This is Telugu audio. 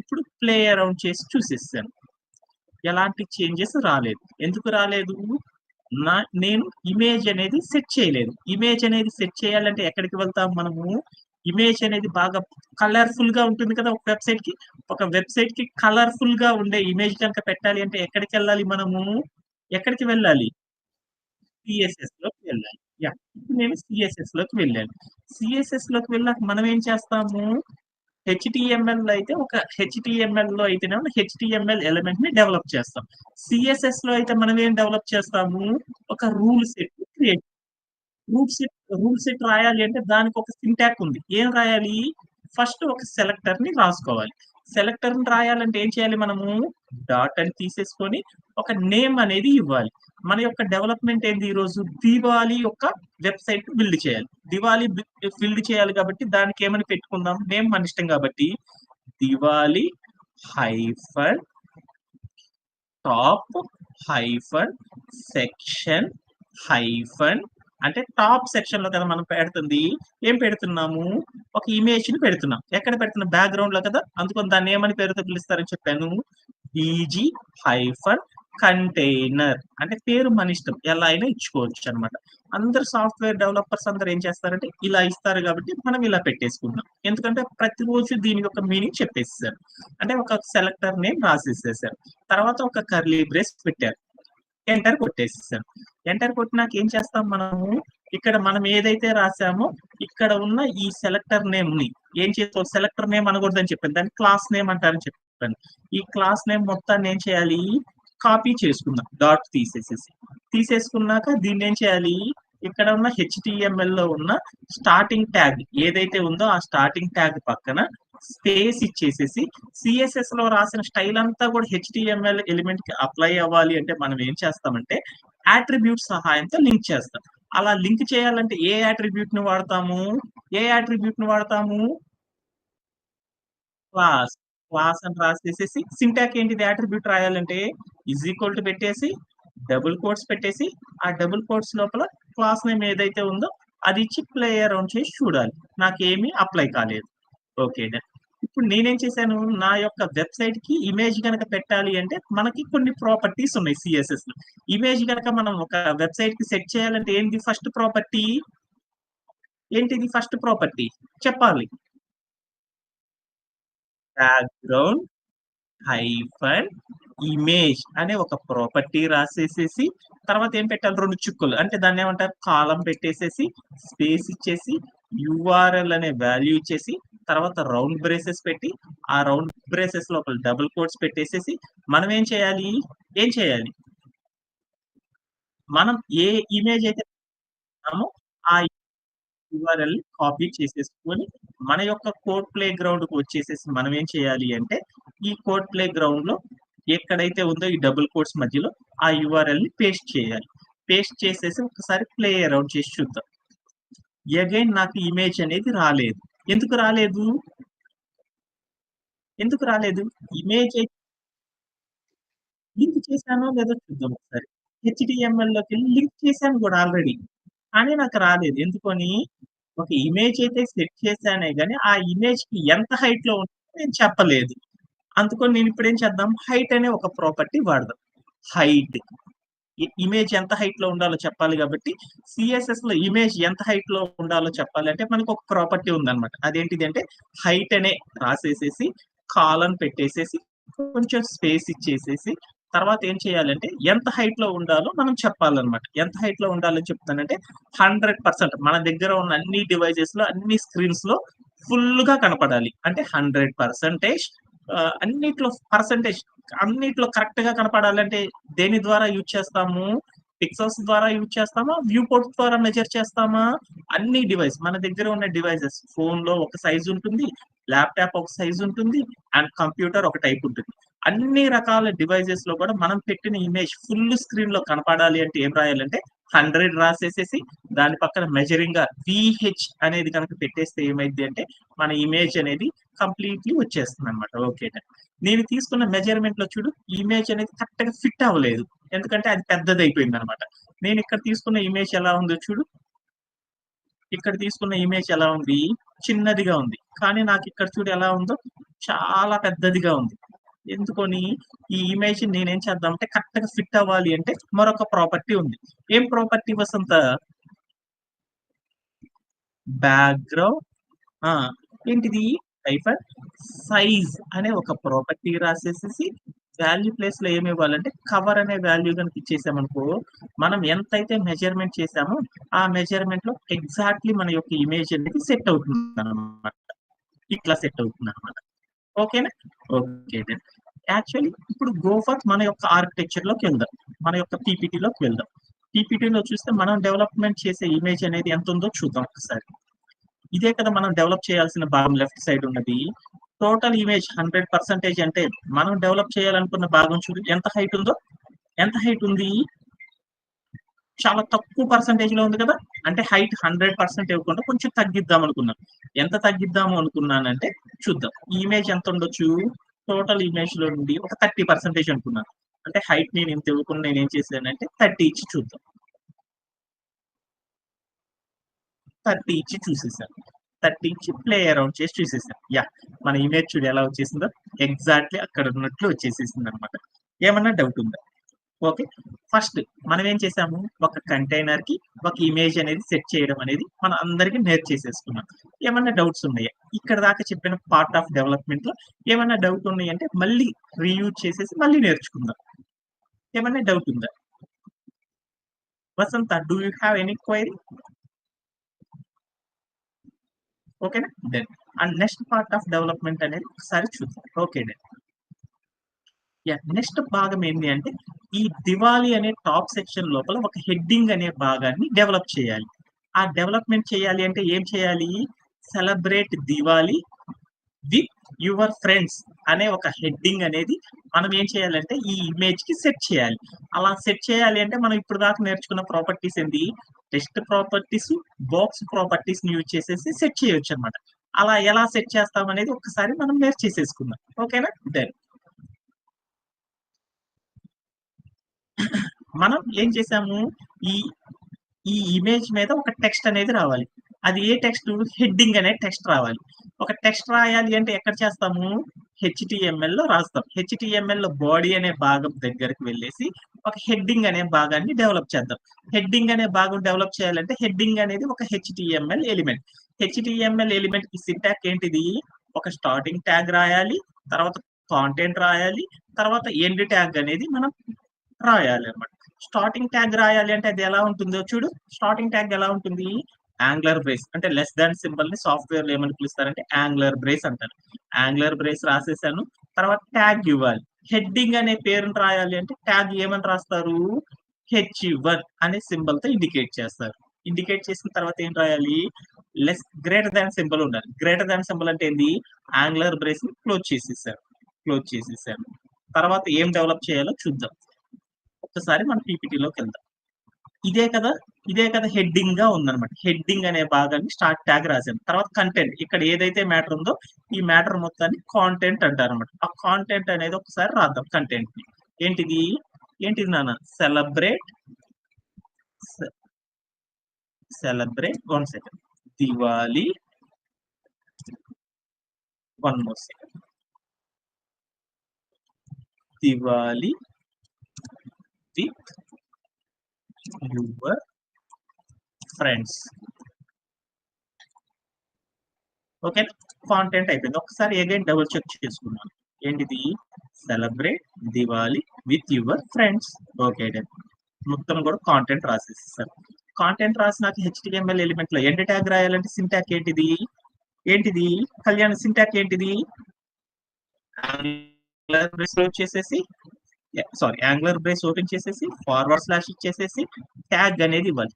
ఇప్పుడు ప్లే అరౌండ్ చేసి చూసేసాను. ఎలాంటి చేంజెస్ రాలేదు. ఎందుకు రాలేదు? నా నేను ఇమేజ్ అనేది సెట్ చేయలేదు. ఇమేజ్ అనేది సెట్ చేయాలంటే ఎక్కడికి వెళ్తాం మనము? ఇమేజ్ అనేది బాగా కలర్‌ఫుల్‌గా ఉంటుంది కదా! ఒక వెబ్‌సైట్‌కి. ఒక వెబ్‌సైట్‌కి కలర్‌ఫుల్‌గా ఉండే ఇమేజ్ గనక పెట్టాలి అంటే ఎక్కడికెళ్ళాలి మనము? ఎక్కడికి వెళ్ళాలి? సీఎస్ఎస్‌లోకి వెళ్ళాలి. యాహ్! ఇప్పుడు నేను సీఎస్ఎస్‌లోకి వెళ్ళాను. సీఎస్ఎస్‌లోకి వెళ్ళాక మనం ఏం చేస్తాము? హెచ్‌టీఎంఎల్‌లో అయితే ఒక హెచ్‌టీఎంఎల్‌లో అయితేనేమో హెచ్‌టీఎంఎల్ ఎలిమెంట్‌ని డెవలప్ చేస్తాం. సీఎస్ఎస్‌లో అయితే మనం ఏం డెవలప్ చేస్తాము? ఒక rule set create rule set రాయాలి అంటే దానికొక సింటాక్ ఉంది. ఏం రాయాలి? ఫస్ట్ ఒక సెలెక్టర్‌ని రాసుకోవాలి. సెలెక్టర్‌ని రాయాలంటే ఏం చేయాలి మనము? డాట్ అని తీసేసుకొని ఒక నేమ్ అనేది ఇవ్వాలి. మన యొక్క డెవలప్‌మెంట్ ఏంది ఈరోజు? దివాళీ యొక్క వెబ్‌సైట్ బిల్డ్ చేయాలి. దివాళీ బిల్డ్ చేయాలి కాబట్టి దానికేమని పెట్టుకుందాం? నేమ్ మన ఇష్టం కాబట్టి Diwali hyphen top hyphen section hyphen అంటే టాప్ సెక్షన్‌లో కదా మనం పెడుతుంది. ఏం పెడుతున్నాము? ఒక ఇమేజ్‌ని పెడుతున్నాం. ఎక్కడ పెడుతున్నాం? బ్యాక్‌గ్రౌండ్‌లో కదా! అందుకని దాన్ని ఏమని పేరుతో పిలుస్తారని చెప్పాను. బీజీ హైఫన్ కంటైనర్ అంటే పేరు మన ఇష్టం. ఎలా అయినా ఇచ్చుకోవచ్చనమాట. అందరు సాఫ్ట్‌వేర్ డెవలపర్స్ అందరూ ఏం చేస్తారంటే ఇలా ఇస్తారు కాబట్టి మనం ఇలా పెట్టేసుకుంటాం. ఎందుకంటే ప్రతిరోజు దీనికి ఒక మీనింగ్ చెప్పేసేసారు. అంటే ఒక సెలెక్టర్ నేమ్ రాసేసేసారు. తర్వాత ఒక కర్లీ బ్రేస్ పెట్టారు. ఎంటర్ కొట్టేసేసాను. ఎంటర్ కొట్టినాక ఏం చేస్తాం మనము? ఇక్కడ మనం ఏదైతే రాసామో ఇక్కడ ఉన్న ఈ సెలెక్టర్ నేమ్‌ని ఏం చేసుకోవాలి సెలెక్టర్ నేమ్ అనకూడదని చెప్పాను. దాన్ని క్లాస్ నేమ్ అంటారని చెప్పాను. ఈ క్లాస్ నేమ్ మొత్తాన్ని ఏం చేయాలి? కాపీ చేసుకుందాం. డాట్ తీసేసేసి. తీసేసుకున్నాక దీన్నేం చేయాలి? ఇక్కడ ఉన్న హెచ్‌టీఎంఎల్‌లో ఉన్న స్టార్టింగ్ ట్యాగ్ ఏదైతే ఉందో ఆ స్టార్టింగ్ ట్యాగ్ పక్కన స్పేస్ ఇచ్చేసేసి సిఎస్ఎస్‌లో రాసిన స్టైల్ అంతా కూడా హెచ్‌టీఎంఎల్ ఎలిమెంట్‌కి అప్లై అవ్వాలి అంటే మనం ఏం చేస్తామంటే అట్రిబ్యూట్ సహాయంతో లింక్ చేస్తాం. అలా లింక్ చేయాలంటే ఏ అట్రిబ్యూట్‌ని వాడతాము? ఏ అట్రిబ్యూట్‌ని వాడతాము? క్లాస్. క్లాస్ అని రాసేసేసి సింటాక్ ఏంటిది అట్రిబ్యూట్ రాయాలంటే ఈజ్ ఈక్వల్ టు పెట్టేసి డబుల్ కోట్స్ పెట్టేసి ఆ డబుల్ కోట్స్ లోపల క్లాస్ నేమ్ ఏదైతే ఉందో అది ఇచ్చి ప్లే అరౌండ్ చేసి చూడాలి. నాకేమీ అప్లై కాలేదు. ఓకే. డన్. ఇప్పుడు నేనేం చేశాను, నా యొక్క వెబ్‌సైట్‌కి ఇమేజ్ గనక పెట్టాలి అంటే, మనకి కొన్ని ప్రాపర్టీస్ ఉన్నాయి సీఎస్ఎస్‌లో. ఇమేజ్ గనక మనం ఒక వెబ్‌సైట్‌కి సెట్ చేయాలంటే ఏంటి ఫస్ట్ ప్రాపర్టీ? ఏంటిది ఫస్ట్ ప్రాపర్టీ? చెప్పాలి. బ్యాక్‌గ్రౌండ్ హైఫన్ ఇమేజ్ అనే ఒక ప్రాపర్టీ రాసేసేసి, తర్వాత ఏం పెట్టాలి 2 చుక్కలు. అంటే దాన్నేమంటారు కాలమ్ పెట్టేసేసి, స్పేస్ ఇచ్చేసి, యూఆర్ఎల్ అనే వాల్యూ ఇచ్చేసి, తర్వాత రౌండ్ బ్రేసెస్ పెట్టి, ఆ రౌండ్ బ్రేసెస్ లోపల డబుల్ కోట్స్ పెట్టేసేసి, మనం ఏం చేయాలి? ఏం చేయాలి? మనం ఏ ఇమేజ్ అయితే పెడుతున్నామో ఆ యూఆర్ఎల్ కాపీ చేసేసుకొని, మన యొక్క కోడ్ ప్లే గ్రౌండ్‌కి వచ్చేసేసి మనం ఏం చేయాలి అంటే, ఈ కోడ్ ప్లే గ్రౌండ్‌లో ఎక్కడైతే ఉందో ఈ డబుల్ కోట్స్ మధ్యలో ఆ యూఆర్ఎల్‌ని పేస్ట్ చేయాలి. పేస్ట్ చేసేసి ఒకసారి ప్లే అరౌండ్ చేసి చూద్దాం. అగైన్ నాకు ఇమేజ్ అనేది రాలేదు. ఎందుకు రాలేదు? ఎందుకు రాలేదు? ఇమేజ్ అయితే లింక్ చేశానో లేదో చూద్దాం ఒకసారి. హెచ్‌టీఎంఎల్‌లోకెళ్ళి లింక్ చేశాను గూడా ఆల్రెడీ. కానీ నాకు రాలేదు. ఎందుకని? ఒక ఇమేజ్ అయితే సెట్ చేశానే గానీ, ఆ ఇమేజ్‌కి ఎంత హైట్‌లో ఉంటుందో నేను చెప్పలేదు. అందుకని నేనిప్పుడేం చేద్దాం, హైట్ అనే ఒక ప్రాపర్టీ వాడదాం. హైట్. ఇమేజ్ ఎంత హైట్‌లో ఉండాలో చెప్పాలి గాబట్టి, సీఎస్ఎస్‌లో ఇమేజ్ ఎంత హైట్‌లో ఉండాలో చెప్పాలంటే మనకొక ప్రాపర్టీ ఉందనమాట. అదేంటిదంటే, హైట్ అనే రాసేసేసి, కాలన్ పెట్టేసేసి, కొంచెం స్పేస్ ఇచ్చేసేసి, తర్వాత ఏం చేయాలంటే, ఎంత హైట్‌లో ఉండాలో మనం చెప్పాలనమాట. ఎంత హైట్‌లో ఉండాలని చెప్తానంటే, 100% మన దగ్గర ఉన్న అన్ని డివైజెస్‌లో, అన్ని స్క్రీన్స్‌లో ఫుల్లుగా కనపడాలి. అంటే 100% అన్నిట్లో పర్సెంటేజ్ అన్నిట్లో కరెక్ట్‌గా కనపడాలంటే దేని ద్వారా యూజ్ చేస్తాము? పిక్సెల్స్ ద్వారా యూజ్ చేస్తామా? వ్యూ పోర్ట్ ద్వారా మెజర్ చేస్తామా? అన్ని మన దగ్గర ఉన్న డివైసెస్ ఫోన్‌లో ఒక సైజ్ ఉంటుంది. ల్యాప్‌టాప్ ఒక సైజ్ ఉంటుంది. అండ్ కంప్యూటర్ ఒక టైప్ ఉంటుంది. అన్ని రకాల డివైసెస్‌లో కూడా మనం పెట్టిన ఇమేజ్ ఫుల్ స్క్రీన్‌లో కనపడాలి అంటే ఏం రాయాలంటే 100 రాసేసేసి దాని పక్కన మెజరింగ్‌గా వీహెచ్ అనేది గనక పెట్టేస్తే ఏమైద్ది అంటే మన ఇమేజ్ అనేది కంప్లీట్‌లీ వచ్చేస్తుందన్నమాట. ఓకే. నేను తీసుకున్న మెజర్‌మెంట్‌లో చూడు ఇమేజ్ అనేది కరెక్ట్‌గా ఫిట్ అవ్వలేదు. ఎందుకంటే అది పెద్దదయిపోయిందనమాట. నేనిక్కడ తీసుకున్న ఇమేజ్ ఎలా ఉందో చూడు. ఇక్కడ తీసుకున్న ఇమేజ్ ఎలా ఉంది? చిన్నదిగా ఉంది. కానీ నాకిక్కడ చూడు ఎలా ఉందో చాలా పెద్దదిగా ఉంది. ఎందుకని ఈ ఇమేజ్‌ని నేనేం చేద్దామంటే కరెక్ట్‌గా ఫిట్ అవ్వాలి అంటే మరొక ప్రాపర్టీ ఉంది. ఏం ప్రాపర్టీ వసంత? బ్యాక్‌గ్రౌండ్ ఆ! ఏంటిది? హైఫన్ సైజ్ అనే ఒక ప్రాపర్టీ రాసేసేసి వాల్యూ ప్లేస్‌లో ఏమివ్వాలంటే కవర్ అనే వాల్యూ గనుక ఇచ్చేసామనుకో, మనం ఎంతైతే మెజర్‌మెంట్ చేసామో ఆ మెజర్‌మెంట్‌లో ఎగ్జాక్ట్‌లీ మన యొక్క ఇమేజ్ అనేది సెట్ అవుతుందనమాట. ఇట్లా సెట్ అవుతుందనమాట. ఓకేనా? Okay done. యాక్చువల్లీ ఇప్పుడు గో ఫర్ మన యొక్క ఆర్కిటెక్చర్‌లోకెళ్దాం. మన యొక్క పీపీటీలోకి వెళ్దాం. పీపీటీలో చూస్తే మనం డెవలప్‌మెంట్ చేసే ఇమేజ్ అనేది ఎంతుందో చూద్దాం ఒకసారి. ఇదే కదా మనం డెవలప్ చేయాల్సిన భాగం లెఫ్ట్ సైడ్ ఉన్నది. టోటల్ ఇమేజ్ 100% అంటే మనం డెవలప్ చేయాలనుకున్న భాగం చూడు ఎంత హైట్ ఉందో? ఎంత హైట్ ఉంది? చాలా తక్కువ పర్సెంటేజ్‌లో ఉంది కదా! అంటే హైట్ 100% ఇవ్వకుండా కొంచెం తగ్గిద్దాం అనుకున్నాను. ఎంత తగ్గిద్దాము అనుకున్నానంటే చూద్దాం. ఈ ఇమేజ్ ఎంత ఉండొచ్చు? టోటల్ ఇమేజ్‌లో నుండి ఒక 30% అనుకున్నాను. అంటే హైట్ నేను ఇంత ఇవ్వకుండా నేనేం చేశానంటే 30 ఇచ్చి చూద్దాం. 30 ఇచ్చి చూసేసాను. 30 ఇచ్చి ప్లే అరౌండ్ చేసి చూసేసాను. యాహ్! మన ఇమేజ్ చూడు ఎలా వచ్చేసిందో. ఎగ్జాక్ట్‌లీ అక్కడ ఉన్నట్లు వచ్చేసేసిందనమాట. ఏమన్నా డౌట్ ఉందా? ఓకే. ఫస్ట్ మనం ఏం చేసాము? ఒక కంటైనర్‌కి ఒక ఇమేజ్ అనేది సెట్ చేయడం అనేది మన అందరికి నేర్చేసేసుకున్నాం. ఏమన్నా డౌట్స్ ఉన్నాయా? ఇక్కడ దాకా చెప్పిన పార్ట్ ఆఫ్ డెవలప్‌మెంట్‌లో ఏమన్నా డౌట్ ఉన్నాయంటే మళ్ళీ రీయూజ్ చేసేసి మళ్ళీ నేర్చుకుందాం. ఏమన్నా డౌట్ ఉందా? Vasantha do you have any query? ఓకేనా? Done. And next part of development అనేది ఒకసారి చూద్దాం. Okay done. యాహ్! నెక్స్ట్ భాగం ఏంది అంటే, ఈ దివాళీ అనే టాప్ సెక్షన్ లోపల ఒక హెడ్డింగ్ అనే భాగాన్ని డెవలప్ చేయాలి. ఆ డెవలప్‌మెంట్ చేయాలి అంటే ఏం చేయాలి? Celebrate Diwali with your friends అనే ఒక హెడ్డింగ్ అనేది మనం ఏం చేయాలంటే ఈ ఇమేజ్‌కి సెట్ చేయాలి. అలా సెట్ చేయాలి అంటే మనం ఇప్పుడు దాకా నేర్చుకున్న ప్రాపర్టీస్ ఏంది? టెక్స్ట్ ప్రాపర్టీస్, బాక్స్ ప్రాపర్టీస్‌ని యూజ్ చేసేసి సెట్ చేయొచ్చన్నమాట. అలా ఎలా సెట్ చేస్తామనేది ఒక్కసారి మనం నేర్చేసేసుకుందాం. ఓకేనా? డన్. మనం ఏం చేసాము? ఈ ఈ ఇమేజ్ మీద ఒక టెక్స్ట్ అనేది రావాలి. అది ఏ టెక్స్ట్? హెడ్డింగ్ అనే టెక్స్ట్ రావాలి. ఒక టెక్స్ట్ రాయాలి అంటే ఎక్కడ చేస్తాము? హెచ్‌టీఎంఎల్‌లో రాస్తాం. హెచ్‌టీఎంఎల్‌లో బాడీ అనే భాగం దగ్గరికి వెళ్ళేసి ఒక హెడ్డింగ్ అనే భాగాన్ని డెవలప్ చేద్దాం. హెడ్డింగ్ అనే భాగం డెవలప్ చేయాలంటే హెడ్డింగ్ అనేది ఒక హెచ్‌టీఎంఎల్ ఎలిమెంట్. హెచ్‌టీఎంఎల్ ఎలిమెంట్‌కి సింటాక్స్ ఏంటిది? ఒక స్టార్టింగ్ ట్యాగ్ రాయాలి. తర్వాత కాంటెంట్ రాయాలి. తర్వాత ఎండ్ ట్యాగ్ అనేది మనం రాయాలన్నమాట. స్టార్టింగ్ ట్యాగ్ రాయాలి అంటే అది ఎలా ఉంటుందో చూడు. స్టార్టింగ్ ట్యాగ్ ఎలా ఉంటుంది? యాంగులర్ బ్రేస్ అంటే లెస్ థాన్ సింబల్‌ని సాఫ్ట్‌వేర్‌లో ఏమని పిలుస్తారంటే యాంగులర్ బ్రేస్ అంటారు. యాంగులర్ బ్రేస్ రాసేసాను. తర్వాత ట్యాగ్ ఇవ్వాలి. హెడ్డింగ్ అనే పేరుని రాయాలి అంటే ట్యాగ్ ఏమని రాస్తారు? హెచ్1 అనే సింబల్‌తో ఇండికేట్ చేస్తారు. ఇండికేట్ చేసిన తర్వాత ఏం రాయాలి? గ్రేటర్ థాన్ సింబల్ ఉండాలి. గ్రేటర్ థాన్ సింబల్ అంటే ఏంది? యాంగులర్ బ్రేస్‌ని క్లోజ్ చేసేసారు. క్లోజ్ చేసేసాను. తర్వాత ఏం డెవలప్ చేయాలో చూద్దాం. ఒక్కసారి మన పీపీటీలోకెళ్దాం. ఇదే కదా! ఇదే కదా హెడ్డింగ్‌గా ఉందన్నమాట. హెడ్డింగ్ అనే భాగాన్ని స్టార్ట్ ట్యాగ్ రాసాను. తర్వాత కంటెంట్ ఇక్కడ ఏదైతే మ్యాటర్ ఉందో ఈ మ్యాటర్ మొత్తాన్ని కాంటెంట్ అంటారన్నమాట. ఆ కాంటెంట్ అనేది ఒకసారి రాద్దాం కంటెంట్‌ని. ఏంటిది? ఏంటిది నాన్న? సె celebrate one second. Diwali one more second. Diwali with your friends. ఓకేనా? కాంటెంట్ అయిపోయింది. ఒకసారి అగైన్ డబుల్ చెక్ చేసుకున్నాను. ఏంటిది? Celebrate Diwali with your friends. Okay done. మొత్తం కూడా కాంటెంట్ రాసేసేసాను. కాంటెంట్ రాసినాక హెచ్‌టీఎంఎల్ ఎలిమెంట్‌లో ఎండ్ ట్యాగ్ రాయాలంటే సింటాక్స్ ఏంటిది? ఏంటిది? కళ్యాణ్ సింటాక్స్ ఏంటిది? యాంగులర్ బ్రేస్ క్లోజ్ చేసేసి యాంగులర్ బ్రేస్ ఓపెన్ చేసేసి ఫార్వర్డ్ స్లాష్ ఇచ్చేసేసి ట్యాగ్ అనేది ఇవ్వాలి.